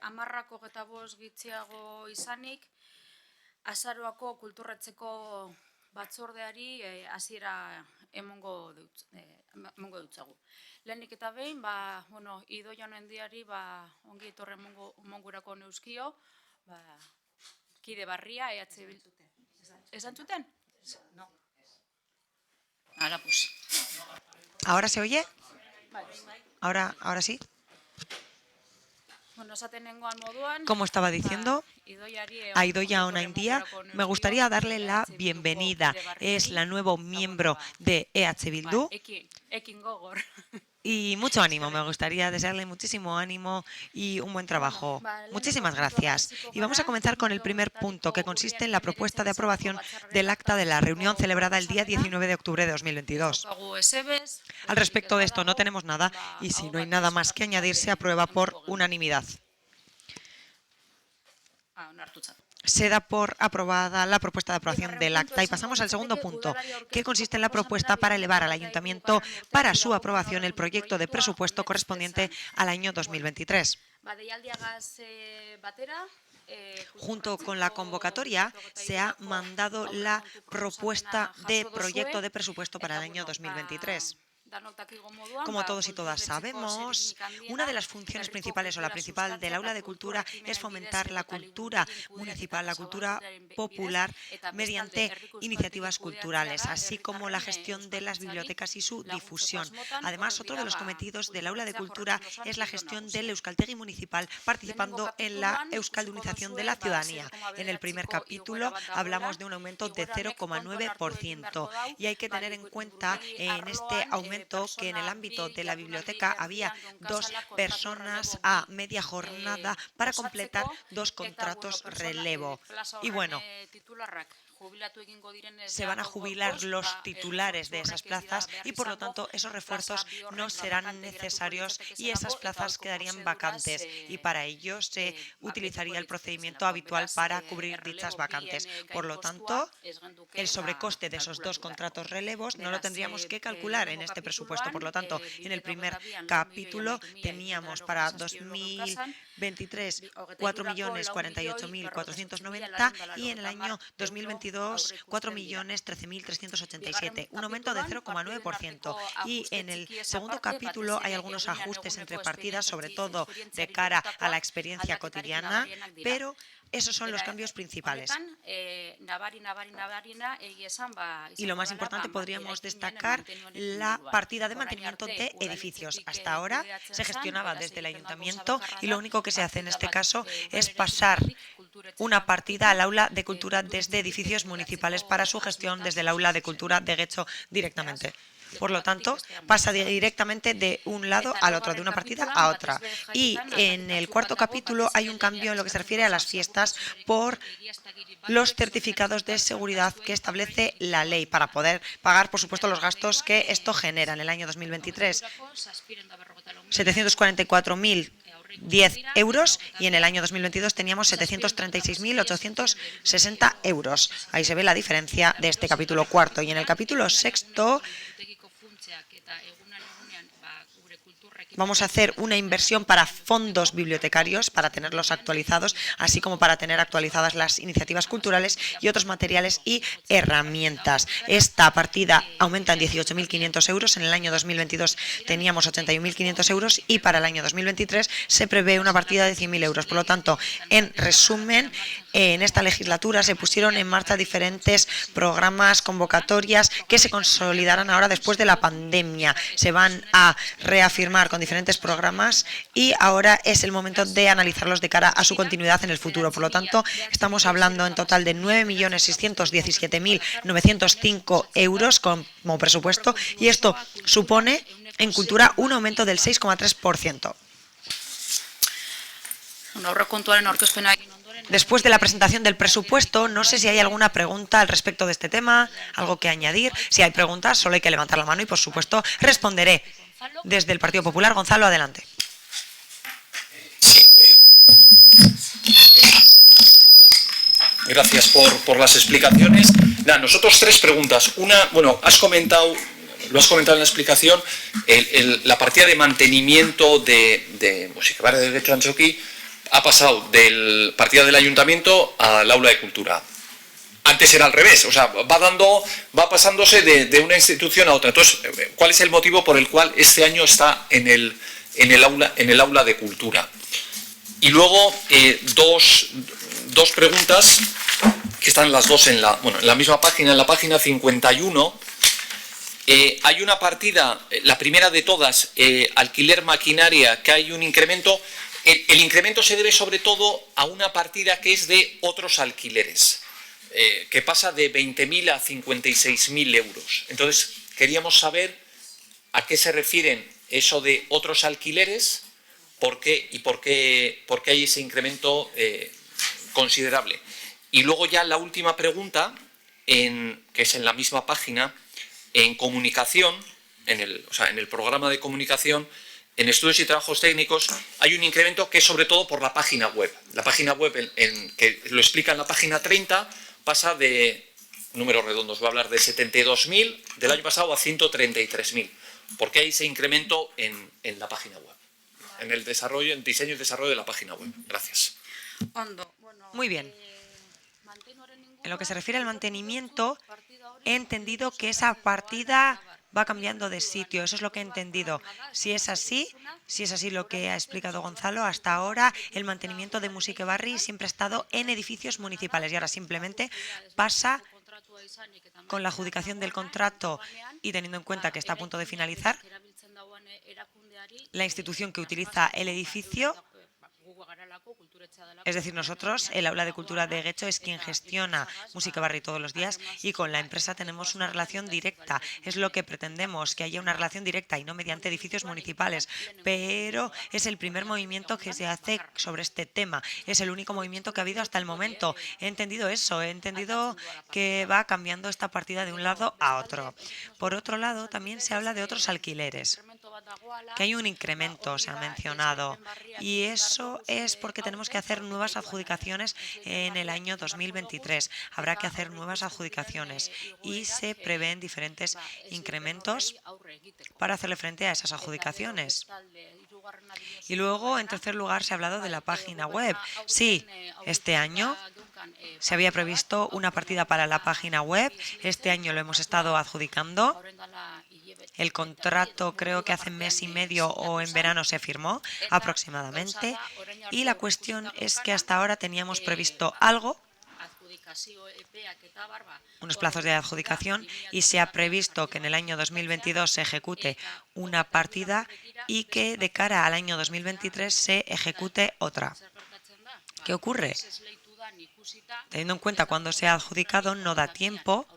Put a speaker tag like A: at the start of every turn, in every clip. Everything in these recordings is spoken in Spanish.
A: 10:25 gitxiago izanik, azaroako kulturratzeko batzordeari hasiera emongo dutzagu. Lehenik eta behin, Idoia Honendiari ongi etorri emongurako neuzkio, kide barria, EH Bildu. ¿Esan zuten? No. Ahora pues.
B: ¿Ahora se oye? ¿Ahora sí? Como estaba diciendo, a Idoia Honendia me gustaría darle la bienvenida. Es la nueva miembro de EH Bildu. Y mucho ánimo, me gustaría desearle muchísimo ánimo y un buen trabajo. Muchísimas gracias. Y vamos a comenzar con el primer punto, que consiste en la propuesta de aprobación del acta de la reunión celebrada el día 19 de octubre de 2022. Al respecto de esto no tenemos nada y si no hay nada más que añadir, se aprueba por unanimidad. Se da por aprobada la propuesta de aprobación del acta y pasamos al segundo punto, que consiste en la propuesta para elevar al Ayuntamiento para su aprobación el proyecto de presupuesto correspondiente al año 2023. Junto con la convocatoria se ha mandado la propuesta de proyecto de presupuesto para el año 2023. Como todos y todas sabemos, una de las funciones principales o la principal del aula de cultura es fomentar la cultura municipal, la cultura popular mediante iniciativas culturales, así como la gestión de las bibliotecas y su difusión. Además, otro de los cometidos del aula de cultura es la gestión del Euskaltegi municipal, participando en la euskaldunización de la ciudadanía. En el primer capítulo hablamos de un aumento de 0,9% y hay que tener en cuenta en este aumento que en el ámbito de la biblioteca había 2 personas a media jornada para completar 2 contratos relevo. Y bueno, se van a jubilar los titulares de esas plazas y por lo tanto esos refuerzos no serán necesarios y esas plazas quedarían vacantes y para ello se utilizaría el procedimiento habitual para cubrir dichas vacantes. Por lo tanto, el sobrecoste de esos 2 contratos relevos no lo tendríamos que calcular en este presupuesto. Por lo tanto, en el primer capítulo teníamos para 2023 4.048.490 y en el año 2022 4.013.387, un aumento de 0,9%. Y en el segundo capítulo hay algunos ajustes entre partidas, sobre todo de cara a la experiencia cotidiana, pero esos son los cambios principales. Y lo más importante, podríamos destacar la partida de mantenimiento de edificios. Hasta ahora se gestionaba desde el ayuntamiento y lo único que se hace en este caso es pasar una partida al aula de cultura desde edificios municipales para su gestión desde el aula de cultura de Getxo directamente. Por lo tanto, pasa directamente de un lado al otro, de una partida a otra. Y en el cuarto capítulo hay un cambio en lo que se refiere a las fiestas por los certificados de seguridad que establece la ley para poder pagar, por supuesto, los gastos que esto genera. En el año 2023, 744.010 euros y en el año 2022 teníamos 736.860 euros. Ahí se ve la diferencia de este capítulo cuarto. Y en el capítulo sexto vamos a hacer una inversión para fondos bibliotecarios, para tenerlos actualizados, así como para tener actualizadas las iniciativas culturales y otros materiales y herramientas. Esta partida aumenta en 18.500 euros, en el año 2022 teníamos 81.500 euros y para el año 2023 se prevé una partida de 100.000 euros. Por lo tanto, en resumen, en esta legislatura se pusieron en marcha diferentes programas, convocatorias que se consolidarán ahora después de la pandemia. Se van a reafirmar con diferentes programas y ahora es el momento de analizarlos de cara a su continuidad en el futuro. Por lo tanto, estamos hablando en total de 9.617.905 euros como presupuesto y esto supone en cultura un aumento del 6,3%. Después de la presentación del presupuesto, no sé si hay alguna pregunta al respecto de este tema, algo que añadir. Si hay preguntas, solo hay que levantar la mano y, por supuesto, responderé. Desde el Partido Popular, Gonzalo, adelante.
C: Gracias por las explicaciones. Nosotros 3 preguntas. Una, bueno, lo has comentado en la explicación, la partida de mantenimiento de Musikabarri de Getxo Antzoki ha pasado del partida del ayuntamiento al aula de cultura. Antes era al revés, o sea, va pasándose de una institución a otra. Entonces, ¿cuál es el motivo por el cual este año está en el aula de cultura? Y luego dos preguntas que están las dos en la misma página, en la página 51. Hay una partida, la primera de todas, alquiler maquinaria, que hay un incremento. El incremento se debe sobre todo a una partida que es de otros alquileres, que pasa de 20.000 a 56.000 euros. Entonces, queríamos saber a qué se refieren eso de otros alquileres, por qué hay ese incremento considerable. Y luego ya la última pregunta, que es en la misma página, en comunicación, en el programa de comunicación, en estudios y trabajos técnicos, hay un incremento que es sobre todo por la página web. La página web, que lo explica en la página 30, pasa de, números redondos, voy a hablar de 72.000 del año pasado a 133.000. ¿Por qué hay ese incremento en la página web? En el diseño y desarrollo de la página web. Gracias.
B: Muy bien. En lo que se refiere al mantenimiento, he entendido que esa partida va cambiando de sitio. Eso es lo que he entendido. Si es así lo que ha explicado Gonzalo, hasta ahora el mantenimiento de Musica Barri siempre ha estado en edificios municipales y ahora simplemente pasa con la adjudicación del contrato y teniendo en cuenta que está a punto de finalizar, la institución que utiliza el edificio, es decir, nosotros, el Aula de Cultura de Getxo, es quien gestiona Musica Barri todos los días y con la empresa tenemos una relación directa. Es lo que pretendemos, que haya una relación directa y no mediante edificios municipales. Pero es el primer movimiento que se hace sobre este tema. Es el único movimiento que ha habido hasta el momento. He entendido eso, he entendido que va cambiando esta partida de un lado a otro. Por otro lado, también se habla de otros alquileres, que hay un incremento, se ha mencionado, y eso es porque tenemos que hacer nuevas adjudicaciones en el año 2023. Habrá que hacer nuevas adjudicaciones y se prevén diferentes incrementos para hacerle frente a esas adjudicaciones. Y luego, en tercer lugar, se ha hablado de la página web. Sí, este año se había previsto una partida para la página web. Este año lo hemos estado adjudicando. El contrato creo que hace mes y medio o en verano se firmó aproximadamente. Y la cuestión es que hasta ahora teníamos previsto algo, unos plazos de adjudicación, y se ha previsto que en el año 2022 se ejecute una partida y que de cara al año 2023 se ejecute otra. ¿Qué ocurre? Teniendo en cuenta cuándo se ha adjudicado, no da tiempo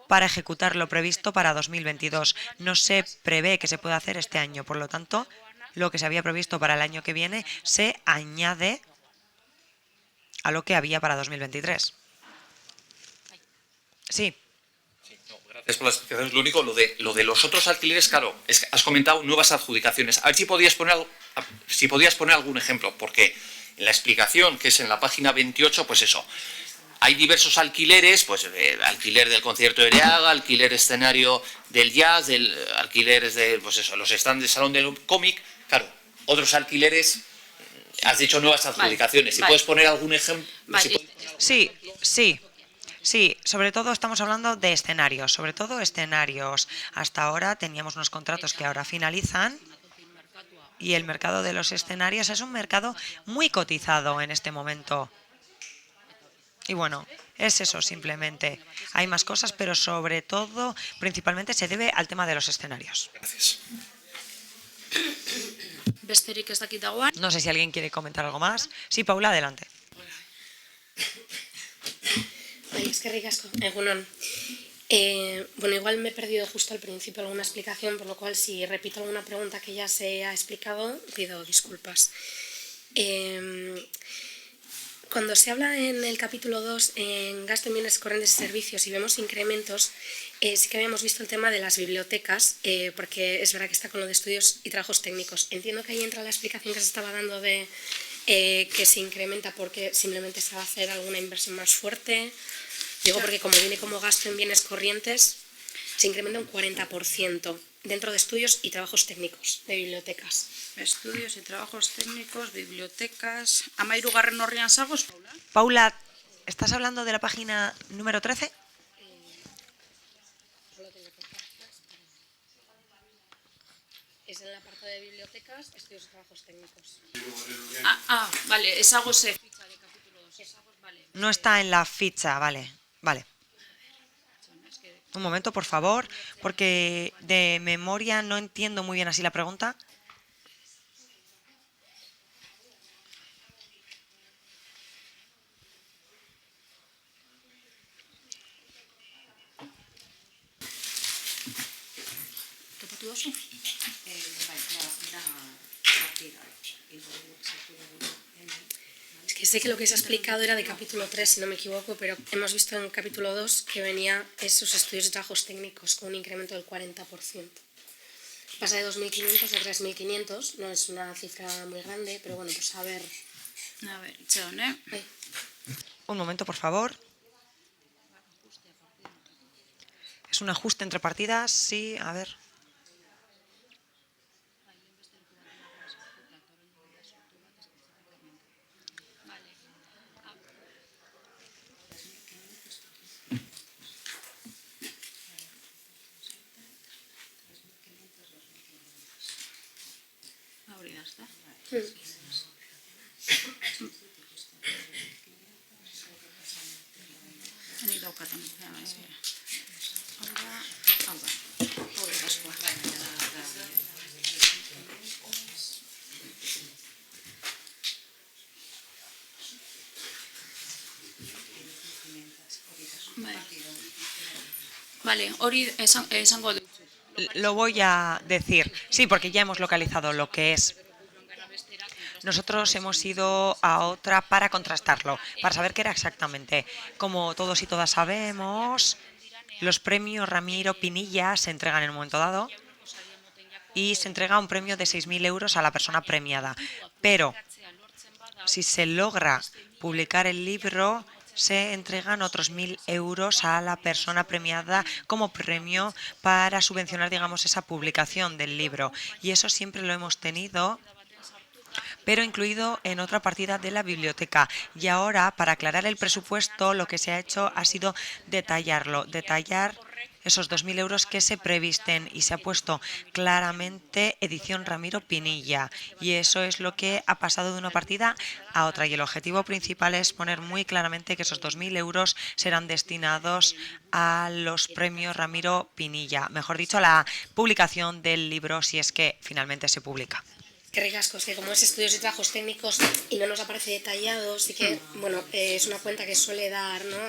B: para ejecutar lo previsto para 2022. No se prevé que se pueda hacer este año. Por lo tanto, lo que se había previsto para el año que viene se añade a lo que había para 2023. Sí.
C: Gracias por las explicaciones. Lo único, lo de los otros alquileres, claro, es que has comentado nuevas adjudicaciones. A ver si podías poner algún ejemplo, porque en la explicación, que es en la página 28, pues eso, hay diversos alquileres, pues alquiler del concierto de Ereaga, alquiler escenario del jazz, alquileres de, pues eso, los stands del salón del cómic. Claro, otros alquileres, has dicho nuevas adjudicaciones. Si puedes poner algún ejemplo.
B: Sí, sobre todo estamos hablando de escenarios, sobre todo escenarios. Hasta ahora teníamos unos contratos que ahora finalizan y el mercado de los escenarios es un mercado muy cotizado en este momento. Y bueno, es eso simplemente. Hay más cosas, pero sobre todo, principalmente se debe al tema de los escenarios.
C: Gracias.
B: No sé si alguien quiere comentar algo más. Sí, Paula, adelante.
D: Es que ricasco. Bueno, igual me he perdido justo al principio alguna explicación, por lo cual si repito alguna pregunta que ya se ha explicado, pido disculpas. Cuando se habla en el capítulo 2 en gasto en bienes corrientes y servicios y vemos incrementos, sí que habíamos visto el tema de las bibliotecas, porque es verdad que está con lo de estudios y trabajos técnicos. Entiendo que ahí entra la explicación que se estaba dando de que se incrementa porque simplemente se va a hacer alguna inversión más fuerte. Digo porque como viene como gasto en bienes corrientes, se incrementa un 40%. dentro de estudios y trabajos técnicos de bibliotecas.
A: Estudios y trabajos técnicos, bibliotecas... Amairugarren horrian zagoz, Paula?
B: Paula, ¿estás hablando de la página número 13?
D: Es en el apartado de bibliotecas, estudios y trabajos técnicos.
A: Vale, ezagoz ficha de capítulo 2. Ezagoz, vale.
B: No está en la ficha, vale. Un momento, por favor, porque de memoria no entiendo muy bien así la pregunta.
A: Topatu dozu?
D: Es que sé que lo que se ha explicado era de capítulo 3, si no me equivoco, pero hemos visto en capítulo 2 que venía esos estudios y trabajos técnicos con un incremento del 40%. Pasa de 2.500 a 3.500, no es una cifra muy grande, pero bueno, pues a ver...
A: Itxeon,
D: Ay,
B: Un momento, por favor. ¿Es un ajuste entre partidas? Sí, a ver.
A: hori da, ezta? Nik daukaten. Hau da. Hau da askoa. Vale, hori esango dut.
B: Lo voy a decir. Sí, porque ya hemos localizado lo que es. Nosotros hemos ido a otra para contrastarlo, para saber qué era exactamente. Como todos y todas sabemos, los premios Ramiro Pinilla se entregan en un momento dado y se entrega un premio de 6.000 euros a la persona premiada. Pero si se logra publicar el libro, se entregan otros 1.000 euros a la persona premiada como premio para subvencionar, digamos, esa publicación del libro. Y eso siempre lo hemos tenido, pero incluido en otra partida de la biblioteca. Y ahora, para aclarar el presupuesto, lo que se ha hecho ha sido detallar esos 2.000 euros que se previsten y se ha puesto claramente edición Ramiro Pinilla. Y eso es lo que ha pasado de una partida a otra. Y el objetivo principal es poner muy claramente que esos 2.000 euros serán destinados a los premios Ramiro Pinilla. Mejor dicho, a la publicación del libro si es que finalmente se publica.
D: Qué ricasco, es que como es estudios y trabajos técnicos y no nos aparece detallado, sí que, bueno, es una cuenta que suele dar, ¿no?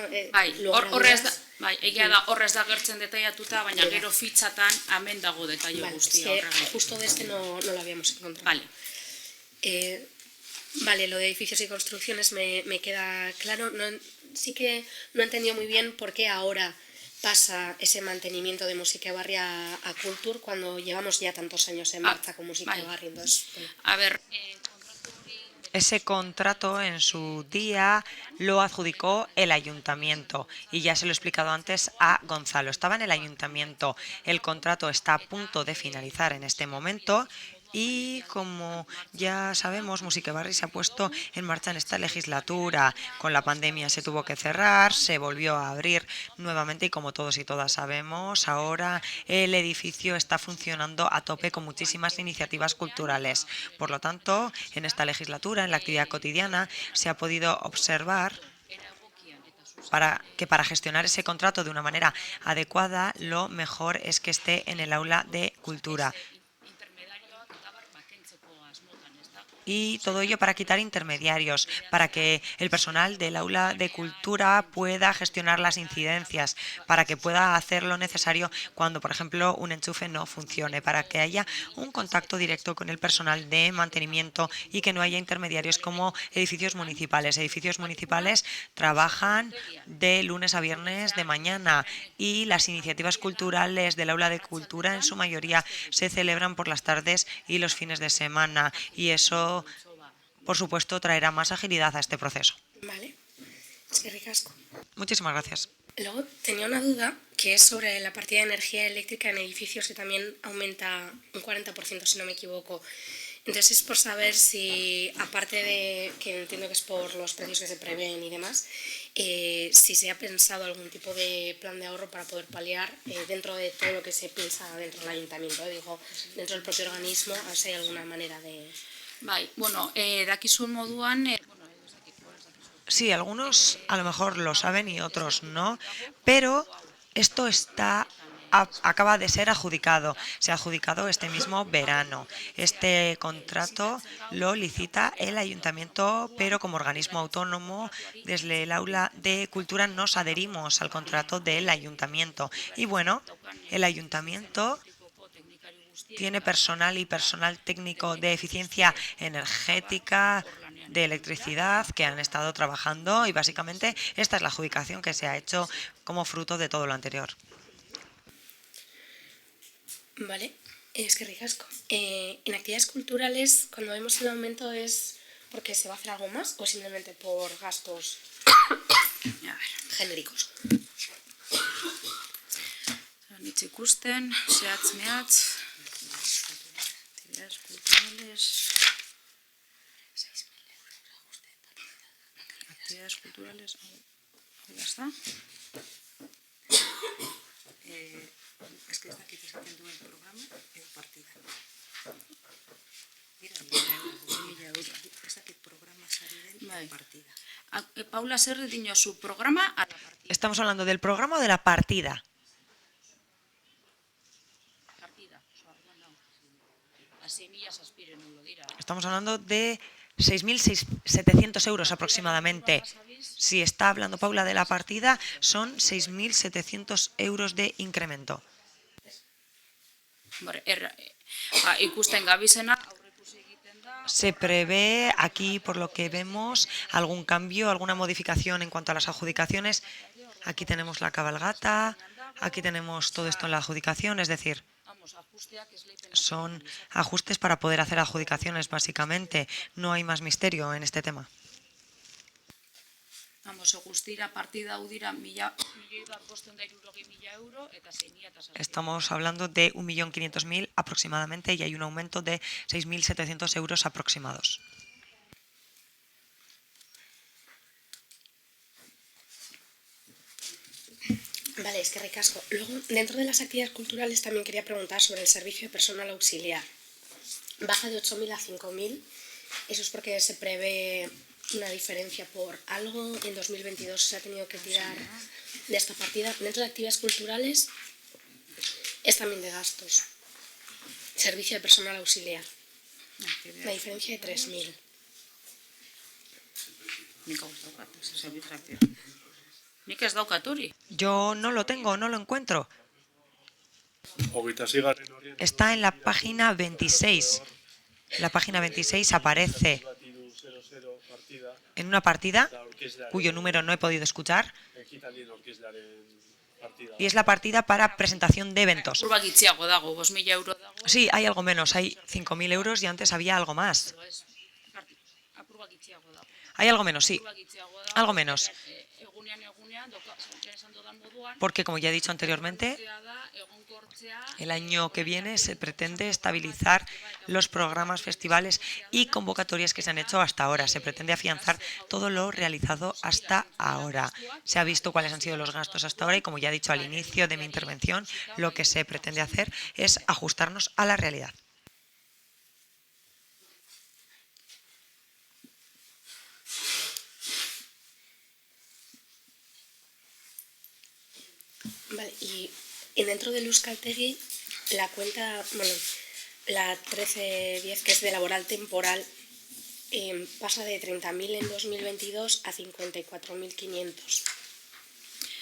A: Egia da horrez da gertzen detaiatuta, baina gero fitxatan hemen dago detalle guztia horregatik.
D: Justo de este no lo habíamos encontrado.
A: Vale.
D: Vale, lo de edificios y construcciones me queda claro. Sí que no he entendido muy bien por qué ahora pasa ese mantenimiento de Musikebarri a Kultur cuando llevamos ya tantos años en marcha con Musikebarri. Entonces, bueno.
A: A ver,
B: ese contrato en su día lo adjudicó el ayuntamiento y ya se lo he explicado antes a Gonzalo. Estaba en el ayuntamiento, el contrato está a punto de finalizar en este momento. Y como ya sabemos, Musikebarri se ha puesto en marcha en esta legislatura. Con la pandemia se tuvo que cerrar, se volvió a abrir nuevamente y como todos y todas sabemos, ahora el edificio está funcionando a tope con muchísimas iniciativas culturales. Por lo tanto, en esta legislatura, en la actividad cotidiana, se ha podido observar que para gestionar ese contrato de una manera adecuada, lo mejor es que esté en el aula de cultura. Y todo ello para quitar intermediarios, para que el personal del aula de cultura pueda gestionar las incidencias, para que pueda hacer lo necesario cuando, por ejemplo, un enchufe no funcione, para que haya un contacto directo con el personal de mantenimiento y que no haya intermediarios como edificios municipales. Edificios municipales trabajan de lunes a viernes de mañana y las iniciativas culturales del aula de cultura en su mayoría se celebran por las tardes y los fines de semana y eso, por supuesto, traerá más agilidad a este proceso.
D: Vale, es que ricasco.
B: Muchísimas gracias.
D: Luego tenía una duda que es sobre la partida de energía eléctrica en edificios, que también aumenta un 40%, si no me equivoco. Entonces es por saber si, aparte de que entiendo que es por los precios que se prevén y demás, si se ha pensado algún tipo de plan de ahorro para poder paliar dentro de todo lo que se piensa dentro del ayuntamiento, digo, dentro del propio organismo, a ver si hay alguna manera de...
A: Bai, bueno, dakizun moduan,
B: Sí, algunos a lo mejor lo saben y otros no, pero esto acaba de ser adjudicado. Se ha adjudicado este mismo verano. Este contrato lo licita el ayuntamiento, pero como organismo autónomo, desde el aula de cultura nos adherimos al contrato del ayuntamiento. Y bueno, el ayuntamiento tiene personal y personal técnico de eficiencia energética, de electricidad, que han estado trabajando, y básicamente esta es la adjudicación que se ha hecho como fruto de todo lo anterior.
D: Vale, es que ricasco. En actividades culturales, cuando vemos el aumento, ¿es porque se va a hacer algo más o simplemente por gastos genéricos?
A: Nitz ikusten, zehatz mehatz, actividades culturales... Actividades culturales, ya está.
E: Es que está aquí presentando el programa en partida. Mira, ez dakit programa sari den
A: Bai.
E: partida.
A: Paula, zer dinozu programa a la partida?
B: Estamos hablando del programa o de la partida. Estamos hablando de 6.700 euros aproximadamente. Si está hablando Paula de la partida, son 6.700 euros de incremento.
A: Ikusten gabizena, aurreikusi egiten da,
B: Se prevé aquí, por lo que vemos, algún cambio, alguna modificación en cuanto a las adjudicaciones. Aquí tenemos la cabalgata, aquí tenemos todo esto en la adjudicación, es decir,
A: ajusteak esleipen
B: son ajustes para poder hacer adjudicaciones, básicamente. No hay más misterio en este tema.
A: guztira partida hau dira 1.560.000 euro eta 6.000
B: Estamos hablando de 1.500.000 aproximadamente y hay un aumento de 6.700 euros aproximados.
D: Vale, es que ricasco. Luego, dentro de las actividades culturales también quería preguntar sobre el servicio de personal auxiliar. Baja de 8.000 a 5.000. Eso es porque se prevé una diferencia por algo. En 2022 se ha tenido que tirar de esta partida. Dentro de actividades culturales es también de gastos. Servicio de personal auxiliar. La diferencia de 3.000.
A: Nik ez daukat hori.
B: Yo no lo tengo, no lo encuentro. Está en la página 26. La página 26 aparece en una partida cuyo número no he podido escuchar y es la partida para presentación de eventos.
A: Apur bat gitziago dago, 5.000 euro dago.
B: Sí, hay algo menos, hay 5.000 euros y antes había algo más.
A: Apur bat gitziago dago.
B: Hay algo menos, sí, algo menos.
A: Egunean, esan dudan moduan,
B: Porque, como ya he dicho anteriormente,
A: da egonkortzea
B: el año que viene se pretende estabilizar los programas, festivales y convocatorias que se han hecho hasta ahora. Se pretende afianzar todo lo realizado hasta ahora. Se ha visto cuáles han sido los gastos hasta ahora y, como ya he dicho al inicio de mi intervención, lo que se pretende hacer es ajustarnos a la realidad.
D: Vale, y dentro del Euskaltegi, la cuenta, bueno, la 1310, que es de laboral temporal, pasa de 30.000 en 2022 a 54.500.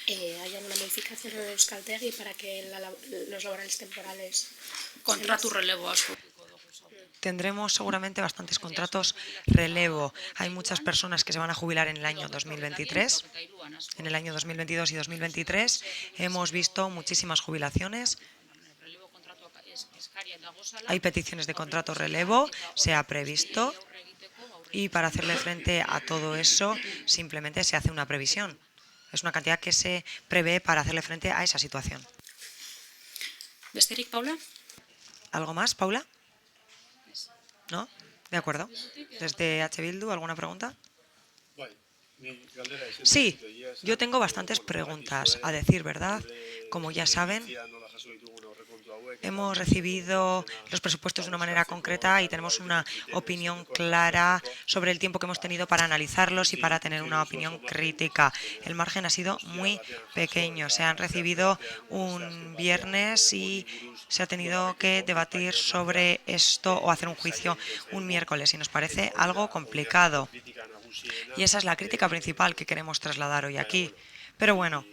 D: ¿Hay alguna modificación en el Euskaltegi para que los laborales temporales...
A: kontratu relebo asko.
B: Tendremos seguramente bastantes contratos relevo. Hay muchas personas que se van a jubilar en el año 2023. En el año 2022 y 2023 hemos visto muchísimas jubilaciones. Hay peticiones de contrato relevo, se ha previsto, y para hacerle frente a todo eso simplemente se hace una previsión. Es una cantidad que se prevé para hacerle frente a esa situación.
A: Besterik, Paula?
B: ¿Algo más, Paula? ¿No? De acuerdo. Desde H. Bildu, ¿alguna pregunta? Sí, yo tengo bastantes preguntas, a decir verdad. Como ya saben, hemos recibido los presupuestos de una manera concreta y tenemos una opinión clara sobre el tiempo que hemos tenido para analizarlos y para tener una opinión crítica. El margen ha sido muy pequeño. Se han recibido un viernes y se ha tenido que debatir sobre esto o hacer un juicio un miércoles y nos parece algo complicado. Y esa es la crítica principal que queremos trasladar hoy aquí. Pero bueno,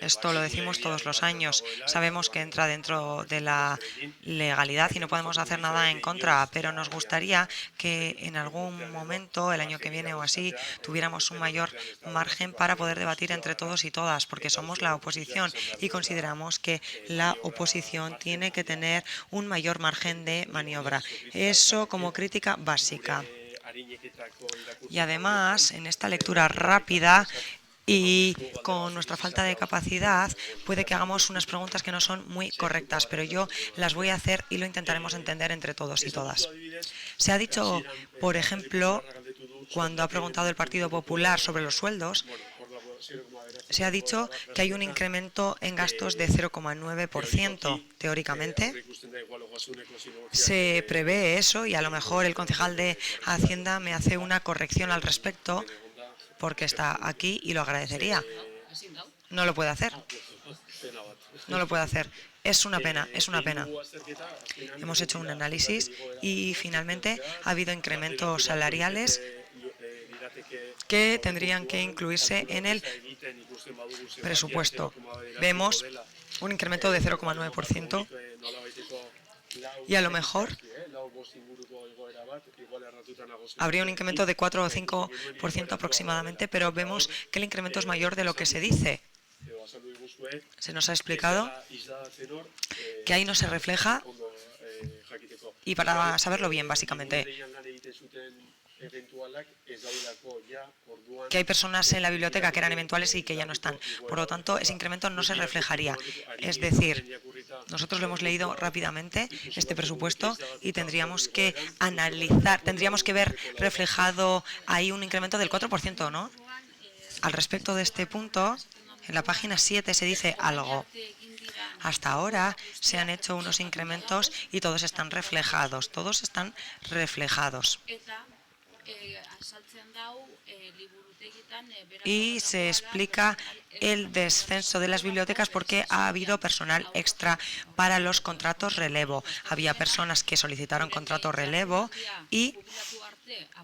B: esto lo decimos todos los años. Sabemos que entra dentro de la legalidad y no podemos hacer nada en contra, pero nos gustaría que en algún momento, el año que viene o así, tuviéramos un mayor margen para poder debatir entre todos y todas, porque somos la oposición y consideramos que la oposición tiene que tener un mayor margen de maniobra. Eso como crítica básica. Y además, en esta lectura rápida y con nuestra falta de capacidad, puede que hagamos unas preguntas que no son muy correctas, pero yo las voy a hacer y lo intentaremos entender entre todos y todas. Se ha dicho, por ejemplo, cuando ha preguntado el Partido Popular sobre los sueldos, se ha dicho que hay un incremento en gastos de 0,9%. Teóricamente, se prevé eso y a lo mejor el concejal de Hacienda me hace una corrección al respecto porque está aquí y lo agradecería. No lo puede hacer. No lo puede hacer. Es una pena, es una pena. Hemos hecho un análisis y finalmente ha habido incrementos salariales que tendrían que incluirse en el presupuesto. Vemos un incremento de 0,9% y a lo mejor habría un incremento de 4 o 5% aproximadamente, pero vemos que el incremento es mayor de lo que se dice. Se nos ha explicado que ahí no se refleja, y para saberlo bien, básicamente, que hay personas en la biblioteca que eran eventuales y que ya no están. Por lo tanto, ese incremento no se reflejaría. Es decir, nosotros lo hemos leído rápidamente, este presupuesto, y tendríamos que analizar, tendríamos que ver reflejado ahí un incremento del 4%, ¿no? Al respecto de este punto, en la página 7 se dice algo. Hasta ahora se han hecho unos incrementos y todos están reflejados. Todos están reflejados. Y se explica el descenso de las bibliotecas porque ha habido personal extra para los contratos relevo. Había personas que solicitaron contrato relevo y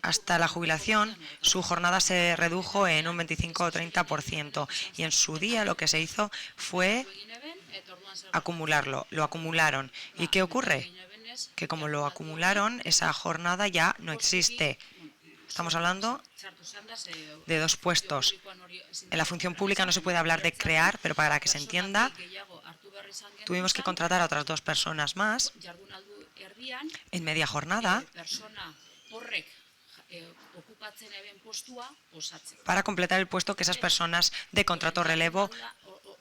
B: hasta la jubilación su jornada se redujo en un 25 o 30%. Y en su día lo que se hizo fue acumularlo. Lo acumularon. ¿Y qué ocurre? Que como lo acumularon, esa jornada ya no existe. Estamos hablando de dos puestos. En la función pública no se puede hablar de crear, pero para que se entienda, tuvimos que contratar a otras 2 personas más en media jornada para completar el puesto que esas personas de contrato relevo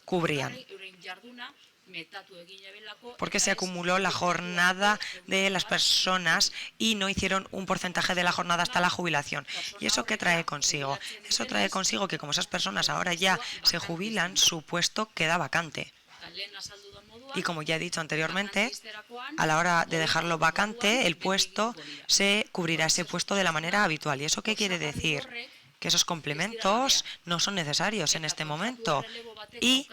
B: cubrían. Porque se acumuló la jornada de las personas y no hicieron un porcentaje de la jornada hasta la jubilación. ¿Y eso qué trae consigo? Eso trae consigo que como esas personas ahora ya se jubilan, su puesto queda vacante. Y como ya he dicho anteriormente, a la hora de dejarlo vacante, el puesto se cubrirá ese puesto de la manera habitual. ¿Y eso qué quiere decir? Que esos complementos no son necesarios en este momento y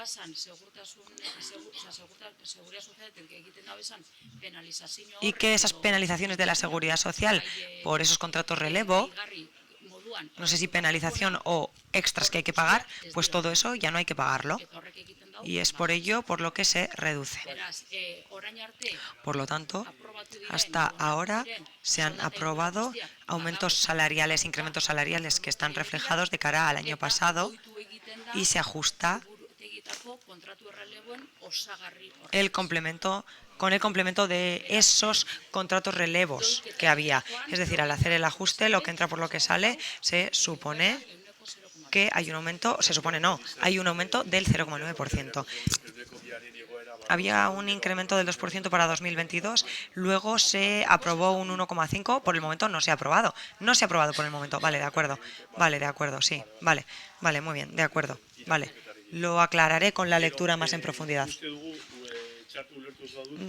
B: que esas penalizaciones de la seguridad social por esos contratos relevo, no sé si penalización o extras que hay que pagar, pues todo eso ya no hay que pagarlo. Y es por ello por lo que se reduce. Por lo tanto, hasta ahora se han aprobado aumentos salariales, incrementos salariales que están reflejados de cara al año pasado y se ajusta el complemento con el complemento de esos contratos relevos que había. Es decir, al hacer el ajuste, lo que entra por lo que sale, se supone que hay un aumento, se supone no, hay un aumento del 0,9%. Había un incremento del 2% para 2022, luego se aprobó un 1,5%, por el momento no se ha aprobado. No se ha aprobado por el momento, vale, de acuerdo, sí, vale, muy bien, de acuerdo, vale. Lo aclararé con la lectura más en profundidad.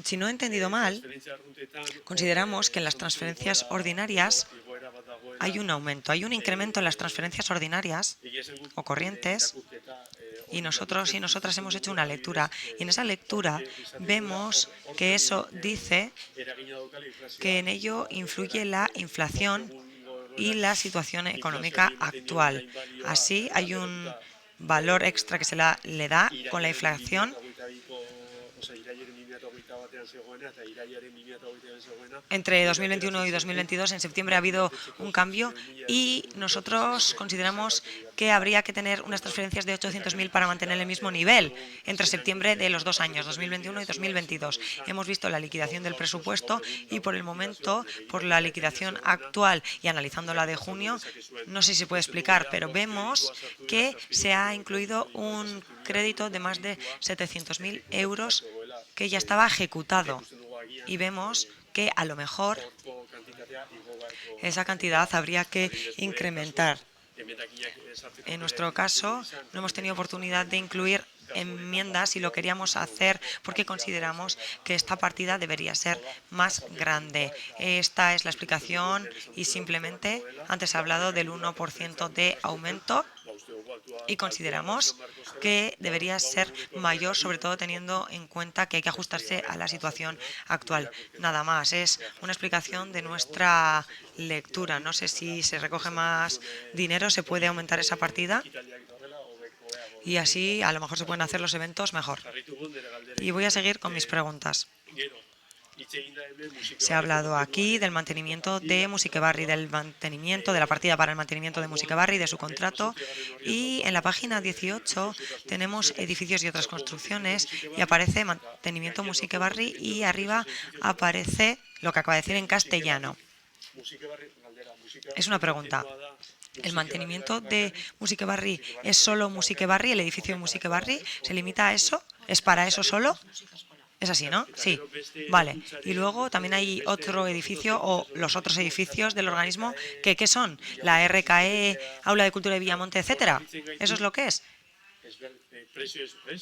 B: Si no he entendido mal, consideramos que en las transferencias ordinarias hay un aumento, hay un incremento en las transferencias ordinarias o corrientes, y nosotros y nosotras hemos hecho una lectura, y en esa lectura vemos que eso dice que en ello influye la inflación y la situación económica actual. Así hay un valor extra que se le da con la inflación. Entre 2021 y 2022, en septiembre, ha habido un cambio y nosotros consideramos que habría que tener unas transferencias de 800.000 para mantener el mismo nivel entre septiembre de los 2 años, 2021 y 2022. Hemos visto la liquidación del presupuesto y por el momento, por la liquidación actual y analizando la de junio, no sé si se puede explicar, pero vemos que se ha incluido un crédito de más de 700.000 euros que ya estaba ejecutado, y vemos que a lo mejor esa cantidad habría que incrementar. En nuestro caso, no hemos tenido oportunidad de incluir enmiendas y lo queríamos hacer porque consideramos que esta partida debería ser más grande. Esta es la explicación y simplemente antes he hablado del 1% de aumento y consideramos que debería ser mayor, sobre todo teniendo en cuenta que hay que ajustarse a la situación actual. Nada más, es una explicación de nuestra lectura. No sé si se recoge más dinero, se puede aumentar esa partida y así a lo mejor se pueden hacer los eventos mejor. Y voy a seguir con mis preguntas. Se ha hablado aquí del mantenimiento de Musikebarri, del mantenimiento de la partida para el mantenimiento de Musikebarri, de su contrato, y en la página 18 tenemos edificios y otras construcciones y aparece mantenimiento Musikebarri y arriba aparece lo que acaba de decir en castellano. Es una pregunta. ¿El mantenimiento de Musikebarri es solo Musikebarri, el edificio de Musikebarri? ¿Se limita a eso? ¿Es para eso solo? Es así, ¿no? Sí. Vale. Y luego también hay otro edificio o los otros edificios del organismo que ¿qué son? La RKE, Aula de Cultura de Villamonte, etcétera. ¿Eso es lo que es?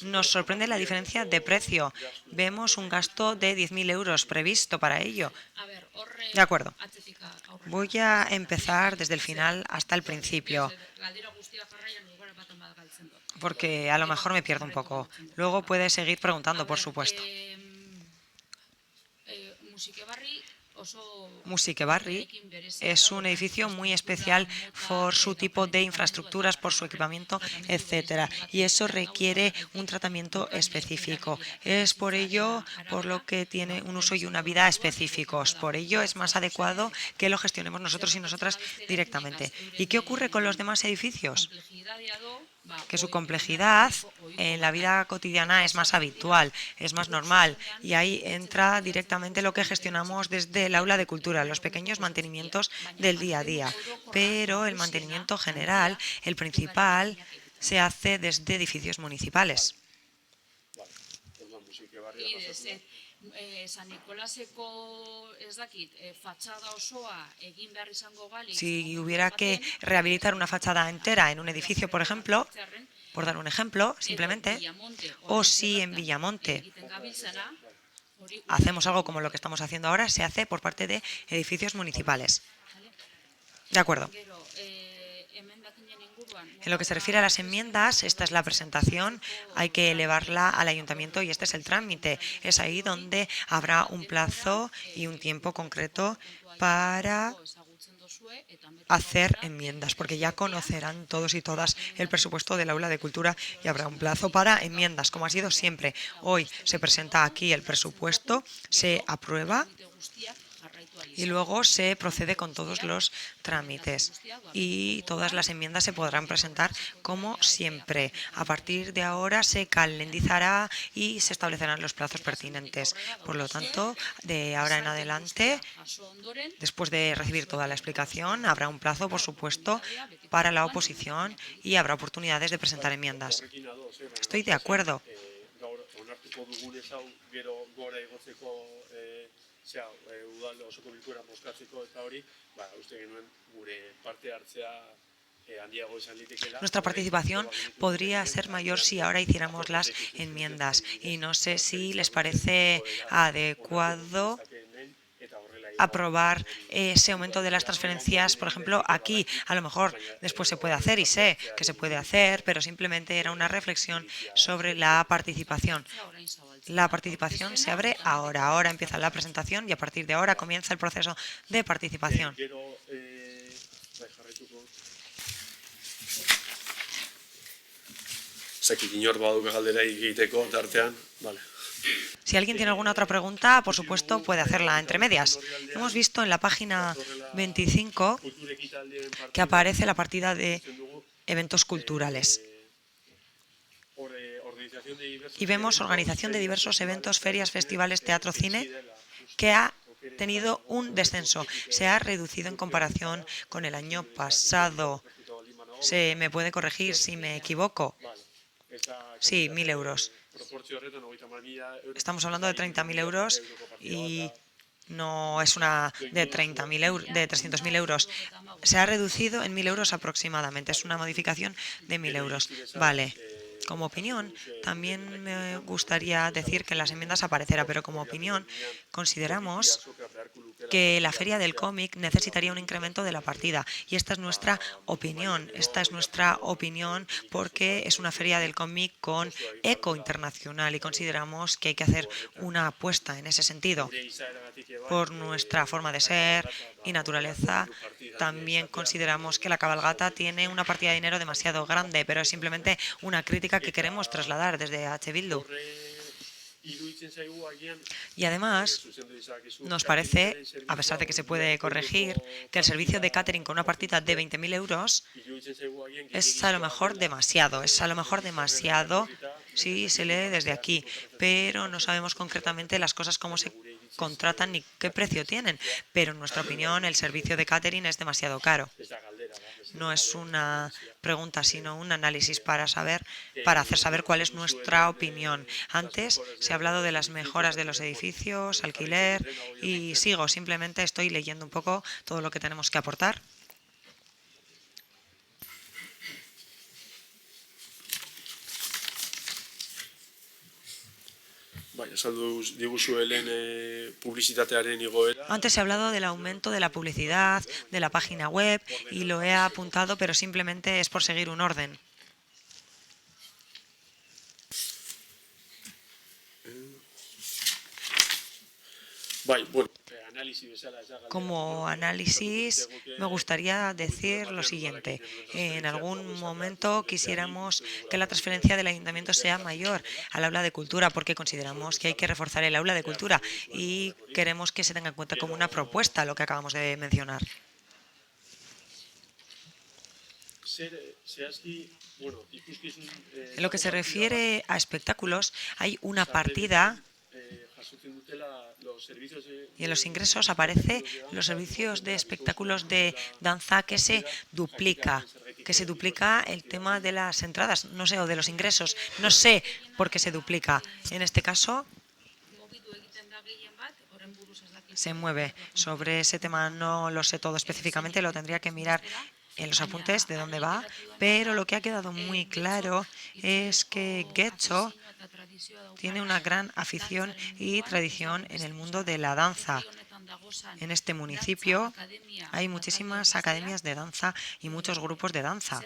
B: Nos sorprende la diferencia de precio. Vemos un gasto de 10.000 euros previsto para ello. De acuerdo. Voy a empezar desde el final hasta el principio, porque a lo mejor me pierdo un poco. Luego puede seguir preguntando, por supuesto. Musikebarri es un edificio muy especial por su tipo de infraestructuras, por su equipamiento, etcétera, y eso requiere un tratamiento específico. Es por ello por lo que tiene un uso y una vida específicos. Por ello es más adecuado que lo gestionemos nosotros y nosotras directamente. ¿Y qué ocurre con los demás edificios? Que su complejidad en la vida cotidiana es más habitual, es más normal, y ahí entra directamente lo que gestionamos desde el aula de cultura, los pequeños mantenimientos del día a día. Pero el mantenimiento general, el principal, se hace desde edificios municipales. Si hubiera que rehabilitar una fachada entera en un edificio, por ejemplo, por dar un ejemplo, simplemente, o si en Villamonte hacemos algo como lo que estamos haciendo ahora, se hace por parte de edificios municipales. De acuerdo. En lo que se refiere a las enmiendas, esta es la presentación, hay que elevarla al ayuntamiento y este es el trámite. Es ahí donde habrá un plazo y un tiempo concreto para hacer enmiendas, porque ya conocerán todos y todas el presupuesto del aula de cultura y habrá un plazo para enmiendas, como ha sido siempre. Hoy se presenta aquí el presupuesto, se aprueba y luego se procede con todos los trámites y todas las enmiendas se podrán presentar como siempre. A partir de ahora se calendizará y se establecerán los plazos pertinentes. Por lo tanto, de ahora en adelante, después de recibir toda la explicación, habrá un plazo, por supuesto, para la oposición y habrá oportunidades de presentar enmiendas. Estoy de acuerdo. Nuestra participación podría ser mayor si ahora hiciéramos las enmiendas y no sé si les parece adecuado aprobar ese aumento de las transferencias, por ejemplo, aquí. A lo mejor después se puede hacer y sé que se puede hacer, pero simplemente era una reflexión sobre la participación. La participación se abre ahora. Ahora empieza la presentación y a partir de ahora comienza el proceso de participación. Si alguien tiene alguna otra pregunta, por supuesto, puede hacerla entre medias. Hemos visto en la página 25 que aparece la partida de eventos culturales. Y vemos organización de diversos eventos, ferias, festivales, teatro, cine, que ha tenido un descenso. Se ha reducido en comparación con el año pasado. ¿Se me puede corregir si me equivoco? Sí, 1.000 euros. Estamos hablando de 30.000 euros y no es una de 30.000 euros, de 300.000 euros. Se ha reducido en 1.000 euros aproximadamente. Es una modificación de 1.000 euros. Vale. Como opinión, también me gustaría decir que en las enmiendas aparecerá, pero como opinión consideramos que la Feria del Cómic necesitaría un incremento de la partida. Y esta es nuestra opinión. Esta es nuestra opinión porque es una Feria del Cómic con eco internacional y consideramos que hay que hacer una apuesta en ese sentido. Por nuestra forma de ser y naturaleza, también consideramos que la cabalgata tiene una partida de dinero demasiado grande, pero es simplemente una crítica que queremos trasladar desde H. Bildu. Y además, nos parece, a pesar de que se puede corregir, que el servicio de catering con una partida de 20.000 euros es a lo mejor demasiado. Es a lo mejor demasiado si se lee desde aquí, pero no sabemos concretamente las cosas cómo se contratan ni qué precio tienen. Pero en nuestra opinión, el servicio de catering es demasiado caro. No es una pregunta, sino un análisis para hacer saber cuál es nuestra opinión. Antes se ha hablado de las mejoras de los edificios, alquiler, y simplemente estoy leyendo un poco todo lo que tenemos que aportar. Antes se ha hablado del aumento de la publicidad, de la página web, y lo he apuntado, pero simplemente es por seguir un orden. Como análisis, me gustaría decir lo siguiente. En algún momento quisiéramos que la transferencia del ayuntamiento sea mayor al aula de cultura, porque consideramos que hay que reforzar el aula de cultura y queremos que se tenga en cuenta como una propuesta lo que acabamos de mencionar. En lo que se refiere a espectáculos, hay una partida y en los ingresos aparece los servicios de espectáculos de danza que se duplica el tema de las entradas, no sé, o de los ingresos, no sé por qué se duplica. En este caso se mueve. Sobre ese tema no lo sé todo específicamente, lo tendría que mirar en los apuntes de dónde va, pero lo que ha quedado muy claro es que Getxo tiene una gran afición y tradición en el mundo de la danza. En este municipio hay muchísimas academias de danza y muchos grupos de danza.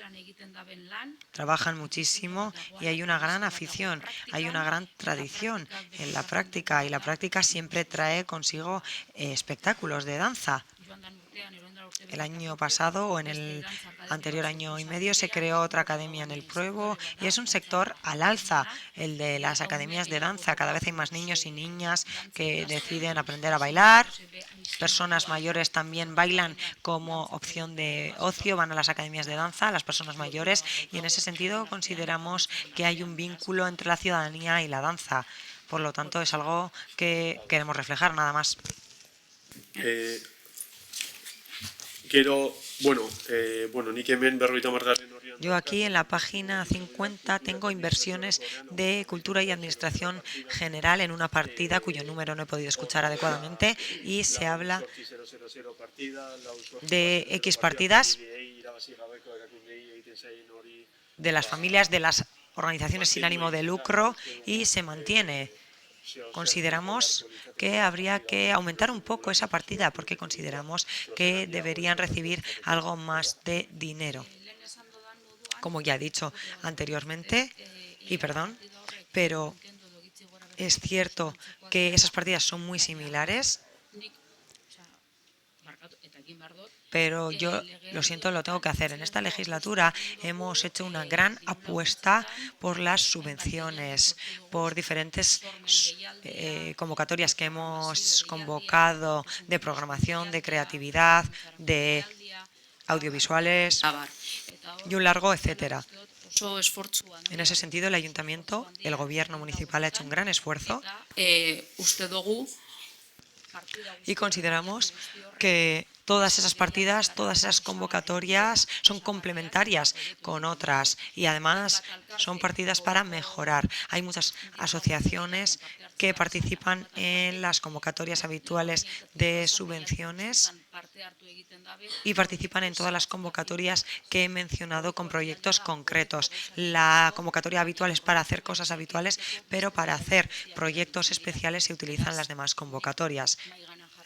B: Trabajan muchísimo y hay una gran afición, hay una gran tradición en la práctica y la práctica siempre trae consigo espectáculos de danza. el año pasado o en el anterior año y medio se creó otra academia en el Pruebo y es un sector al alza, el de las academias de danza. Cada vez hay más niños y niñas que deciden aprender a bailar. Personas mayores también bailan como opción de ocio, van a las academias de danza, las personas mayores, y en ese sentido consideramos que hay un vínculo entre la ciudadanía y la danza. Por lo tanto, es algo que queremos reflejar, nada más. Yo aquí en la página 50 tengo inversiones de cultura y administración general en una partida cuyo número no he podido escuchar adecuadamente y se habla de X partidas de las familias de las organizaciones sin ánimo de lucro y se mantiene. Consideramos que habría que aumentar un poco esa partida porque consideramos que deberían recibir algo más de dinero. Como ya he dicho anteriormente, pero es cierto que esas partidas son muy similares, pero yo, lo siento, lo tengo que hacer. En esta legislatura hemos hecho una gran apuesta por las subvenciones, por diferentes convocatorias que hemos convocado de programación, de creatividad, de audiovisuales y un largo etcétera. En ese sentido, el ayuntamiento, el gobierno municipal ha hecho un gran esfuerzo y consideramos que todas esas partidas, todas esas convocatorias son complementarias con otras y además son partidas para mejorar. Hay muchas asociaciones que participan en las convocatorias habituales de subvenciones y participan en todas las convocatorias que he mencionado con proyectos concretos. La convocatoria habitual es para hacer cosas habituales, pero para hacer proyectos especiales se utilizan las demás convocatorias.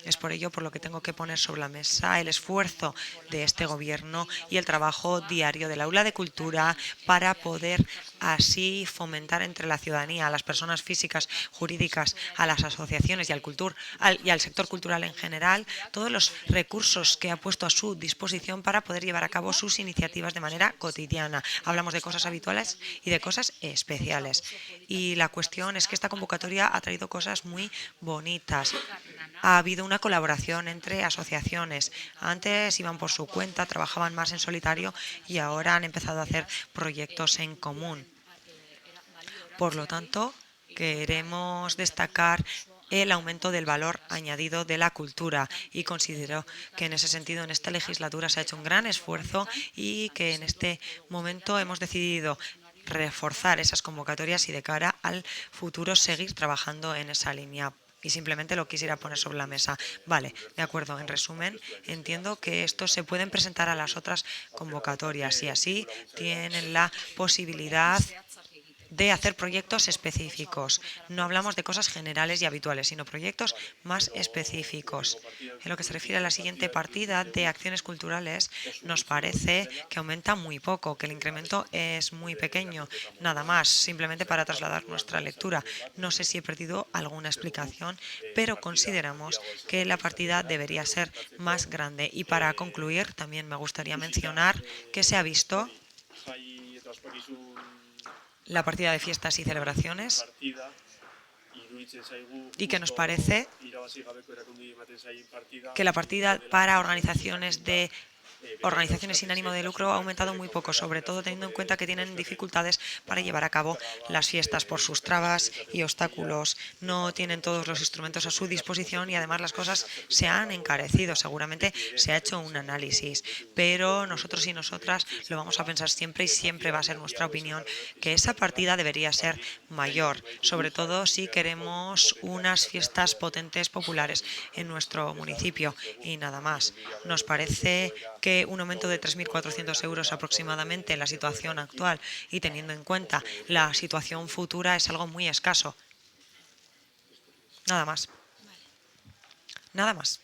B: Es por ello por lo que tengo que poner sobre la mesa el esfuerzo de este Gobierno y el trabajo diario del Aula de Cultura para poder así fomentar entre la ciudadanía, a las personas físicas, jurídicas, a las asociaciones y al sector cultural en general, todos los recursos que ha puesto a su disposición para poder llevar a cabo sus iniciativas de manera cotidiana. Hablamos de cosas habituales y de cosas especiales. Y la cuestión es que esta convocatoria ha traído cosas muy bonitas. Ha habido una colaboración entre asociaciones. Antes iban por su cuenta, trabajaban más en solitario y ahora han empezado a hacer proyectos en común. Por lo tanto, queremos destacar el aumento del valor añadido de la cultura y considero que en ese sentido en esta legislatura se ha hecho un gran esfuerzo y que en este momento hemos decidido reforzar esas convocatorias y de cara al futuro seguir trabajando en esa línea. Y simplemente lo quisiera poner sobre la mesa. Vale, de acuerdo. En resumen, entiendo que estos se pueden presentar a las otras convocatorias y así tienen la posibilidad de hacer proyectos específicos. No hablamos de cosas generales y habituales, sino proyectos más específicos. En lo que se refiere a la siguiente partida de acciones culturales, nos parece que aumenta muy poco, que el incremento es muy pequeño, nada más, simplemente para trasladar nuestra lectura. No sé si he perdido alguna explicación, pero consideramos que la partida debería ser más grande. Y para concluir, también me gustaría mencionar que se ha visto la partida de fiestas y celebraciones y que nos parece que la partida para organizaciones sin ánimo de lucro ha aumentado muy poco, sobre todo teniendo en cuenta que tienen dificultades para llevar a cabo las fiestas por sus trabas y obstáculos. No tienen todos los instrumentos a su disposición y además las cosas se han encarecido. Seguramente se ha hecho un análisis, pero nosotros y nosotras lo vamos a pensar siempre y siempre va a ser nuestra opinión que esa partida debería ser mayor, sobre todo si queremos unas fiestas potentes populares en nuestro municipio y nada más. Nos parece que un aumento de 3.400 euros aproximadamente en la situación actual y teniendo en cuenta la situación futura es algo muy escaso. Nada más. Nada más.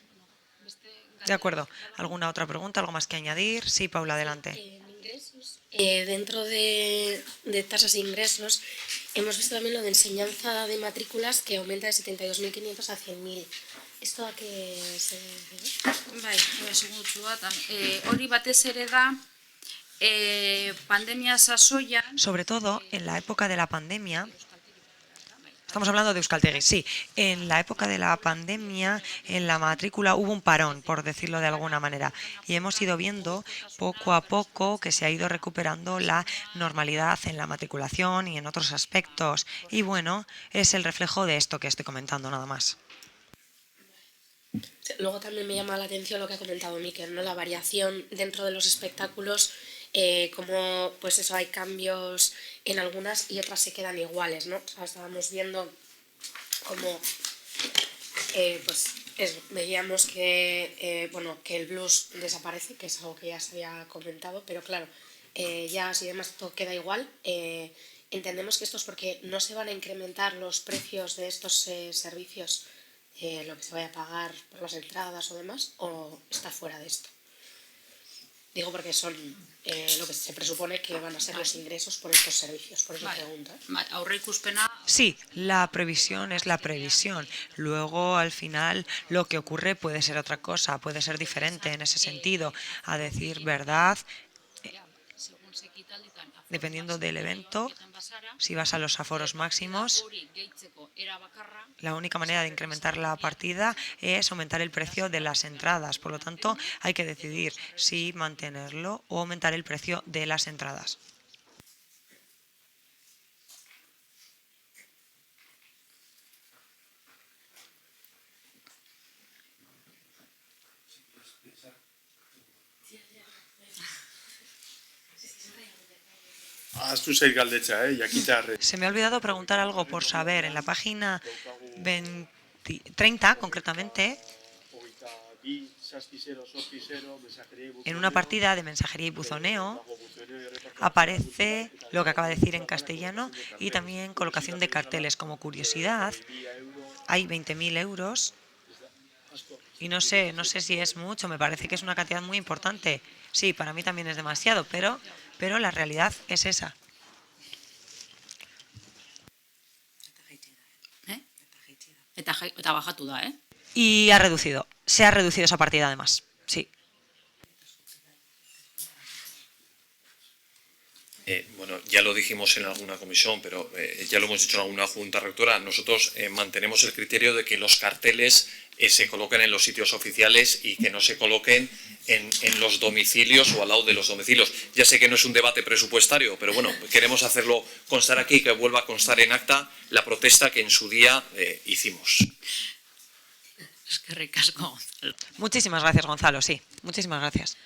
B: De acuerdo. ¿Alguna otra pregunta? ¿Algo más que añadir? Sí, Paula, adelante.
D: Dentro de tasas de ingresos, hemos visto también lo de enseñanza de matrículas que aumenta de 72.500 a 100.000. ¿Esto a qué se debe?
A: Bai, segundutxu bat. Hori batez ere da, pandemia sasoian,
B: Sobre todo en la época de la pandemia. Estamos hablando de Euskaltegi, sí. En la época de la pandemia, en la matrícula hubo un parón, por decirlo de alguna manera, y hemos ido viendo poco a poco que se ha ido recuperando la normalidad en la matriculación y en otros aspectos. Y bueno, es el reflejo de esto que estoy comentando, nada más.
D: Luego también me llama la atención lo que ha comentado Miquel, ¿no? La variación dentro de los espectáculos, como pues eso, hay cambios en algunas y otras se quedan iguales, ¿no? O sea, estábamos viendo como veíamos que que el blues desaparece, que es algo que ya se había comentado, pero claro, ya si demás todo queda igual. Entendemos que esto es porque no se van a incrementar los precios de estos servicios, lo que se vaya a pagar por las entradas o demás, o está fuera de esto. Digo porque son lo que se presupone que van a ser los ingresos por estos servicios, por eso pregunto.
A: aurreikuspena,
B: Sí, la previsión es la previsión. Luego, al final, lo que ocurre puede ser otra cosa, puede ser diferente en ese sentido. A decir verdad,
A: segun sekitalditan,
B: dependiendo del evento, si vas a los aforos máximos,
A: hori gehitzeko era bakarra,
B: la única manera de incrementar la partida es aumentar el precio de las entradas. Por lo tanto, hay que decidir si mantenerlo o aumentar el precio de las entradas.
F: Ahaztu zait galdetza, jakita.
B: Se me ha olvidado preguntar algo por saber. En la página 30, concretamente, en una partida de mensajería y buzoneo, aparece lo que acaba de decir en castellano y también colocación de carteles. Como curiosidad, hay 20.000 euros y no sé si es mucho, me parece que es una cantidad muy importante. Sí, para mí también es demasiado, pero la realidad es esa.
A: eta bajatu da,
B: Y se ha reducido esa partida además, sí.
C: Bueno, ya lo dijimos en alguna comisión, pero ya lo hemos dicho en alguna junta rectora, nosotros mantenemos el criterio de que los carteles se coloquen en los sitios oficiales y que no se coloquen en los domicilios o al lado de los domicilios. Ya sé que no es un debate presupuestario, pero bueno, queremos hacerlo constar aquí y que vuelva a constar en acta la protesta que en su día hicimos.
A: Eskerrik asko.
B: Muchísimas gracias, Gonzalo, sí, muchísimas gracias.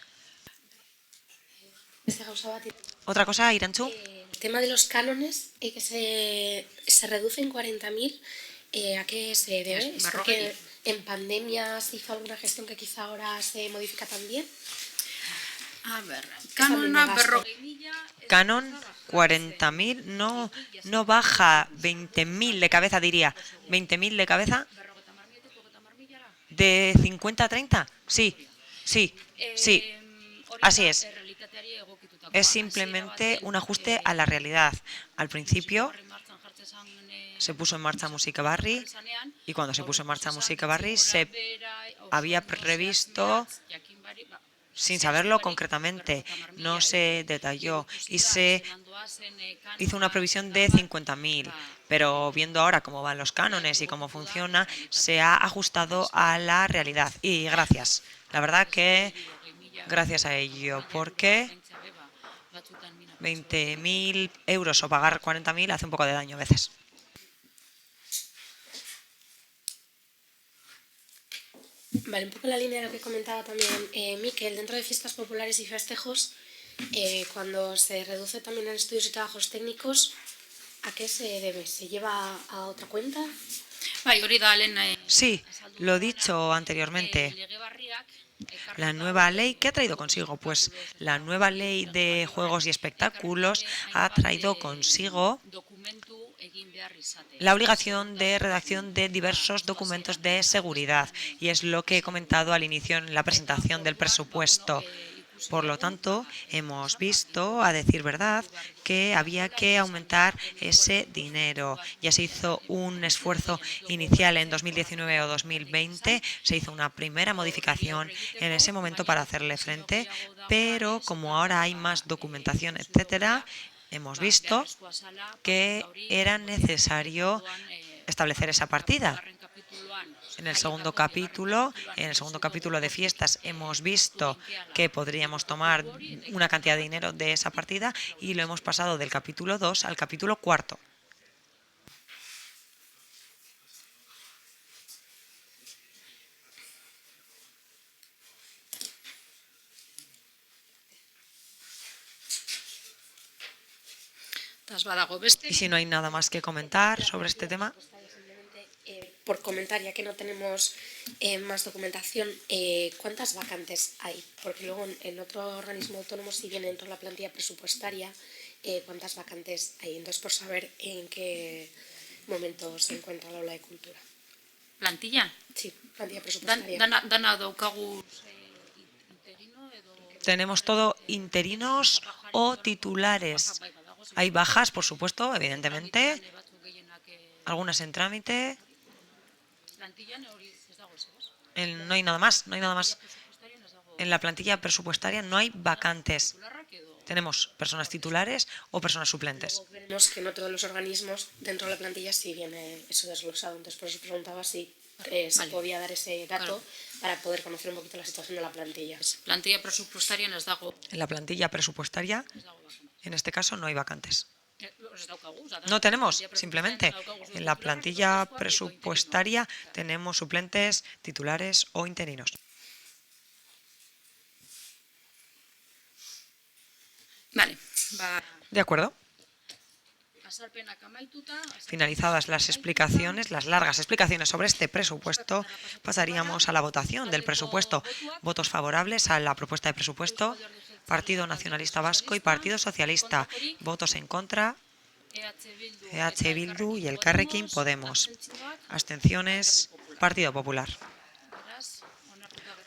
B: ¿Otra cosa, Irantxu?
D: El tema de los cánones, que se reduce en 40.000, ¿a qué se debe? ¿Es porque en pandemia se hizo alguna gestión que quizá ahora se modifica también?
A: A ver, kanona 40.000.
B: Canon 40.000, no baja 20.000 de cabeza, diría. 20.000 de cabeza. ¿De 50 a 30? Sí. Así es. Es simplemente un ajuste a la realidad. Al principio se puso en marcha Musikabarri y cuando se puso en marcha Musikabarri se había previsto, sin saberlo concretamente, no se detalló y se hizo una previsión de 50.000, pero viendo ahora cómo van los cánones y cómo funciona, se ha ajustado a la realidad. Y gracias, la verdad que gracias a ello, porque 20.000 euros o pagar 40.000 hace un poco de daño a veces.
D: Vale, un poco en la línea de lo que comentaba también Miquel, dentro de fiestas populares y festejos, cuando se reduce también en estudios y trabajos técnicos, ¿a qué se debe? ¿Se lleva a otra cuenta?
B: Sí, lo dicho anteriormente. La nueva ley, ¿qué ha traído consigo? Pues la nueva ley de juegos y espectáculos ha traído consigo la obligación de redacción de diversos documentos de seguridad, y es lo que he comentado al inicio en la presentación del presupuesto. Por lo tanto, hemos visto, a decir verdad, que había que aumentar ese dinero. Ya se hizo un esfuerzo inicial en 2019 o 2020, se hizo una primera modificación en ese momento para hacerle frente, pero como ahora hay más documentación, etcétera, hemos visto que era necesario establecer esa partida. En el segundo capítulo de fiestas, hemos visto que podríamos tomar una cantidad de dinero de esa partida y lo hemos pasado del capítulo 2 al capítulo 4. Y si no hay nada más que comentar sobre este tema.
D: Por comentar, ya que no tenemos más documentación, ¿cuántas vacantes hay? Porque luego en otro organismo autónomo, si viene dentro de la plantilla presupuestaria, ¿cuántas vacantes hay? Entonces, por saber en qué momento se encuentra la aula de cultura.
A: Plantilla?
D: Sí, plantilla presupuestaria.
A: Dana daukagu interino edo...
B: Tenemos todo interinos o titulares. Hay bajas, por supuesto, evidentemente. Algunas en trámite. No hay nada más, no hay nada más. En la plantilla presupuestaria no hay vacantes. Tenemos personas titulares o personas suplentes.
D: Vemos que no todos los organismos dentro de la plantilla sí viene eso desglosado. Entonces, por eso preguntaba si se podía dar ese dato para poder conocer un poquito la situación de la plantilla.
A: Plantilla presupuestaria nos dago.
B: En la plantilla presupuestaria, en este caso, no hay vacantes. No tenemos, simplemente. En la plantilla presupuestaria tenemos suplentes, titulares o interinos.
A: Vale.
B: De acuerdo. Finalizadas las explicaciones, las largas explicaciones sobre este presupuesto, pasaríamos a la votación del presupuesto. Votos favorables a la propuesta de presupuesto. Partido Nacionalista Vasco y Partido Socialista. Votos en contra. EH Bildu y Elkarrekin Podemos. Abstenciones. Partido Popular.